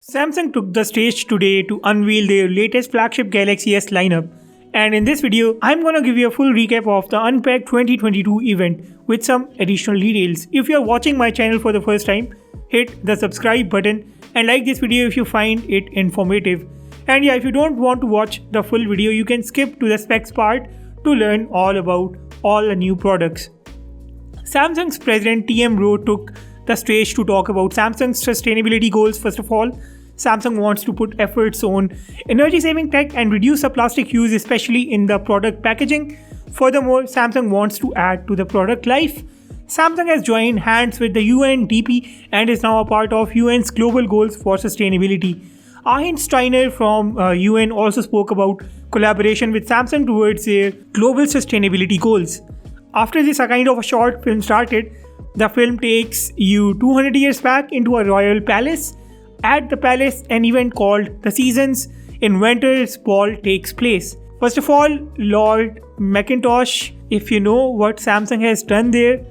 Samsung took the stage today to unveil their latest flagship Galaxy S lineup. And in this video, I'm gonna give you a full recap of the Unpacked 2022 event with some additional details. If you're watching my channel for the first time, hit the subscribe button and like this video if you find it informative. And yeah, if you don't want to watch the full video, you can skip to the specs part to learn all about all the new products. Samsung's president TM Rowe took the stage to talk about Samsung's sustainability goals. First of all, Samsung wants to put efforts on energy-saving tech and reduce the plastic use, especially in the product packaging. Furthermore, Samsung wants to add to the product life. Samsung has joined hands with the UNDP and is now a part of UN's global goals for sustainability. Arhin Steiner from UN also spoke about collaboration with Samsung towards their global sustainability goals. After this, a kind of a short film started. The film takes you 200 years back into a royal palace. At the palace, an event called The Seasons in Winter's Ball takes place. First of all, Lord Macintosh, if you know what Samsung has done there,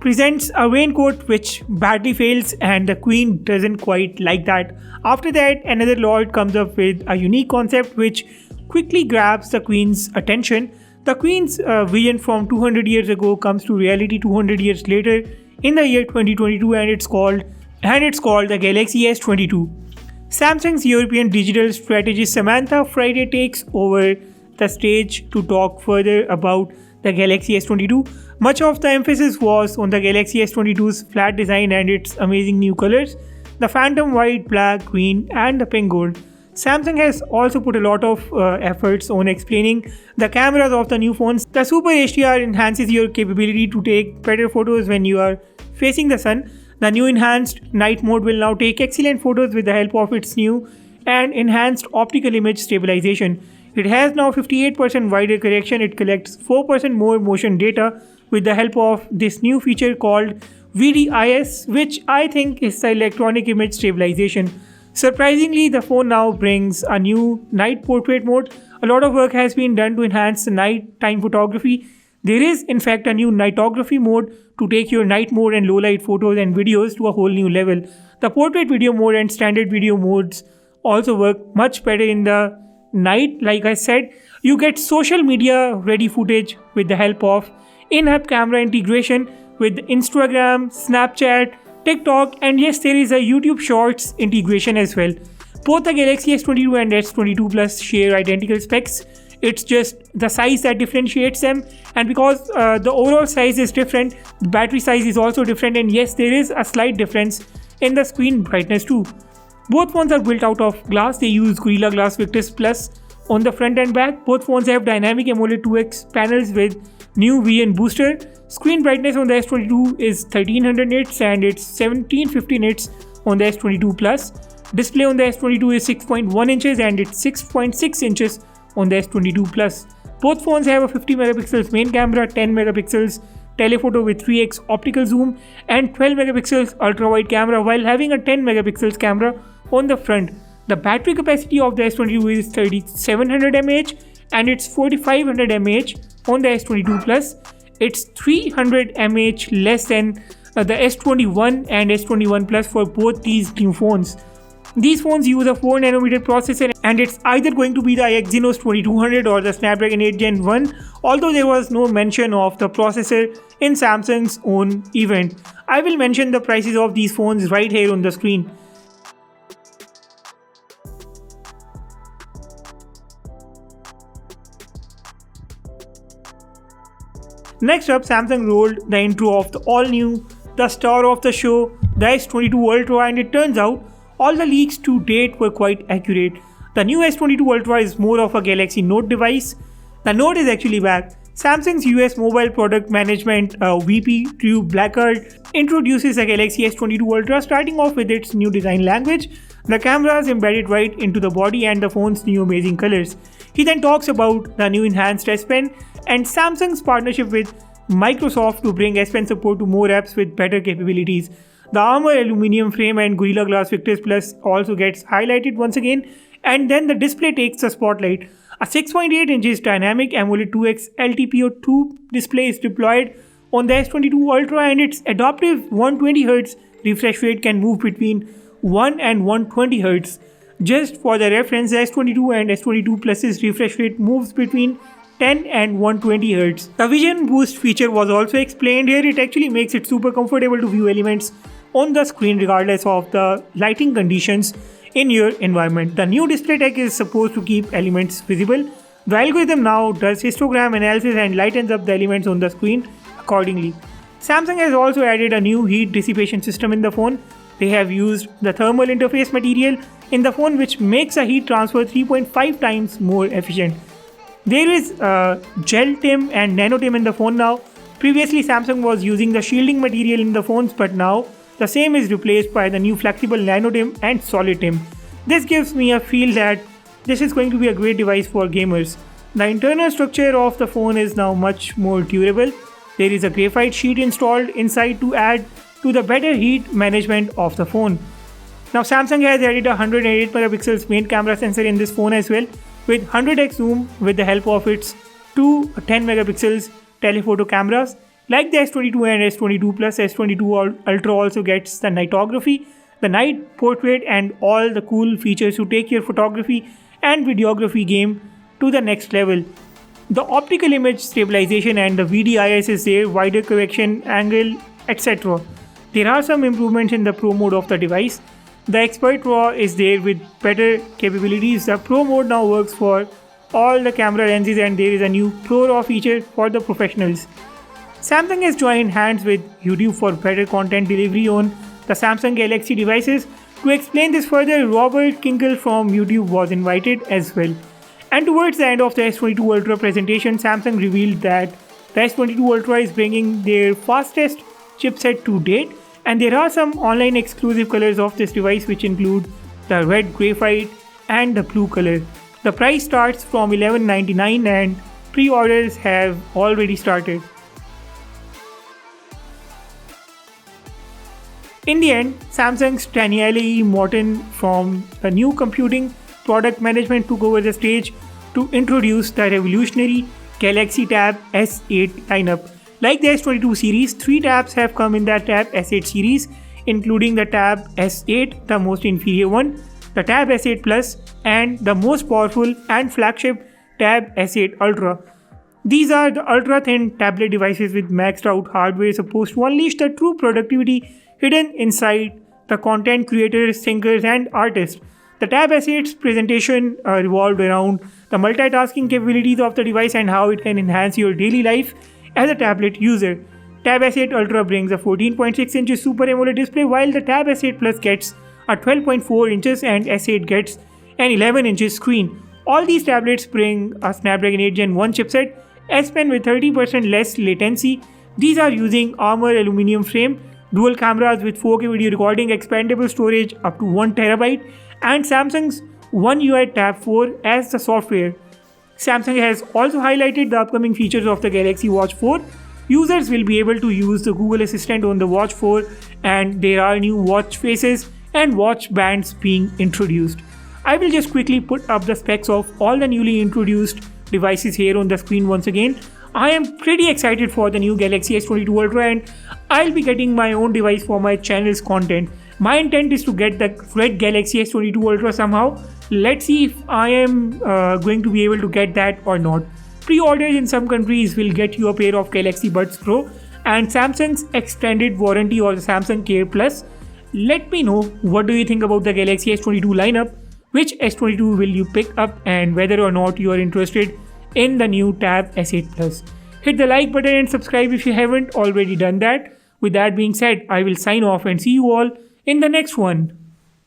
presents a raincoat which badly fails and the queen doesn't quite like that. After that, another lord comes up with a unique concept which quickly grabs the queen's attention. The queen's vision from 200 years ago comes to reality 200 years later in the year 2022 and it's called the Galaxy S22. Samsung's European digital strategist Samantha Friday takes over the stage to talk further about the Galaxy S22. Much of the emphasis was on the Galaxy S22's flat design and its amazing new colors, the phantom white, black, green and the pink gold. Samsung has also put a lot of efforts on explaining the cameras of the new phones. The Super HDR enhances your capability to take better photos when you are facing the sun. The new enhanced night mode will now take excellent photos with the help of its new and enhanced optical image stabilization. It has now 58% wider correction. It collects 4% more motion data with the help of this new feature called VDIS, which I think is the electronic image stabilization. Surprisingly, the phone now brings a new night portrait mode. A lot of work has been done to enhance the nighttime photography. There is in fact a new nightography mode to take your night mode and low light photos and videos to a whole new level. The portrait video mode and standard video modes also work much better in the night. Like I said, you get social media ready footage with the help of in-app camera integration with Instagram, Snapchat, TikTok, and yes, there is a YouTube Shorts integration as well. Both the Galaxy S22 and S22 Plus share identical specs. It's just the size that differentiates them, and because the overall size is different, the battery size is also different, and yes, there is a slight difference in the screen brightness too. Both phones are built out of glass. They use Gorilla Glass Victus Plus on the front and back. Both phones have dynamic AMOLED 2X panels with new VN booster. Screen brightness on the S22 is 1300 nits and it's 1750 nits on the S22 Plus. Display on the S22 is 6.1 inches and it's 6.6 inches on the S22 Plus. Both phones have a 50 megapixels main camera, 10 megapixels telephoto with 3x optical zoom and 12 megapixels ultra wide camera while having a 10 megapixels camera on the front. The battery capacity of the S22 is 3700 mAh and it's 4500 mAh on the S22 Plus. It's 300 mAh less than the S21 and S21 Plus for both these new phones. These phones use a 4nm processor and it's either going to be the Exynos 2200 or the Snapdragon 8 Gen 1, although there was no mention of the processor in Samsung's own event. I will mention the prices of these phones right here on the screen. Next up, Samsung rolled the intro of the all-new, the star of the show, the S22 Ultra, and it turns out all the leaks to date were quite accurate. The new S22 Ultra is more of a Galaxy Note device. The Note is actually back. Samsung's US Mobile Product Management VP Drew Blackard introduces the Galaxy S22 Ultra, starting off with its new design language, the cameras embedded right into the body and the phone's new amazing colors. He then talks about the new enhanced S Pen and Samsung's partnership with Microsoft to bring S Pen support to more apps with better capabilities. The armor aluminum frame and Gorilla Glass Victus Plus also gets highlighted once again, and then the display takes the spotlight. A 6.8 inches dynamic AMOLED 2X LTPO2 display is deployed on the S22 Ultra and its adaptive 120Hz refresh rate can move between 1 and 120Hz. Just for the reference, the S22 and S22 Plus's refresh rate moves between 10 and 120Hz. The Vision Boost feature was also explained here. It actually makes it super comfortable to view elements on the screen regardless of the lighting conditions in your environment. The new display tech is supposed to keep elements visible. The algorithm now does histogram analysis and lightens up the elements on the screen accordingly. Samsung has also added a new heat dissipation system in the phone. They have used the thermal interface material in the phone, which makes the heat transfer 3.5 times more efficient. There is gel TIM and nano TIM in the phone now. Previously, Samsung was using the shielding material in the phones, but now the same is replaced by the new flexible nano TIM and solid TIM. This gives me a feel that this is going to be a great device for gamers. The internal structure of the phone is now much more durable. There is a graphite sheet installed inside to add to the better heat management of the phone. Now Samsung has added a 108 megapixels main camera sensor in this phone as well, with 100x zoom with the help of its two 10 megapixels telephoto cameras. Like the S22 and S22 Plus, S22 Ultra also gets the nightography, the night portrait, and all the cool features to take your photography and videography game to the next level. The optical image stabilization and the VDIS is there, wider correction angle, etc. There are some improvements in the Pro mode of the device. The Expert RAW is there with better capabilities. The Pro mode now works for all the camera lenses, and there is a new Pro RAW feature for the professionals. Samsung has joined hands with YouTube for better content delivery on the Samsung Galaxy devices. To explain this further, Robert Kinkle from YouTube was invited as well. And towards the end of the S22 Ultra presentation, Samsung revealed that the S22 Ultra is bringing their fastest chipset to date, and there are some online exclusive colors of this device, which include the red graphite and the blue color. The price starts from $1199 and pre-orders have already started. In the end, Samsung's Daniele Morton from the new computing product management took over the stage to introduce the revolutionary Galaxy Tab S8 lineup. Like the S22 series, 3 tabs have come in the Tab S8 series, including the Tab S8, the most inferior one, the Tab S8 Plus, and the most powerful and flagship Tab S8 Ultra. These are the ultra-thin tablet devices with maxed-out hardware supposed to unleash the true productivity hidden inside the content creators, thinkers, and artists. The Tab S8's presentation revolved around the multitasking capabilities of the device and how it can enhance your daily life as a tablet user. Tab S8 Ultra brings a 14.6 inches Super AMOLED display, while the Tab S8 Plus gets a 12.4 inches and S8 gets an 11 inches screen. All these tablets bring a Snapdragon 8 Gen 1 chipset, S Pen with 30% less latency. These are using armor aluminum frame, dual cameras with 4K video recording, expandable storage up to 1TB, and Samsung's One UI Tab 4 as the software. Samsung has also highlighted the upcoming features of the Galaxy Watch 4. Users will be able to use the Google Assistant on the Watch 4, and there are new watch faces and watch bands being introduced. I will just quickly put up the specs of all the newly introduced devices here on the screen once again. I am pretty excited for the new Galaxy S22 Ultra, and I'll be getting my own device for my channel's content. My intent is to get the red Galaxy S22 Ultra somehow. Let's see if I am going to be able to get that or not. Pre-orders in some countries will get you a pair of Galaxy Buds Pro and Samsung's extended warranty or the Samsung Care Plus. Let me know what do you think about the Galaxy S22 lineup, which S22 will you pick up, and whether or not you are interested in the new Tab S8 Plus. Hit the like button and subscribe if you haven't already done that. With that being said, I will sign off and see you all in the next one.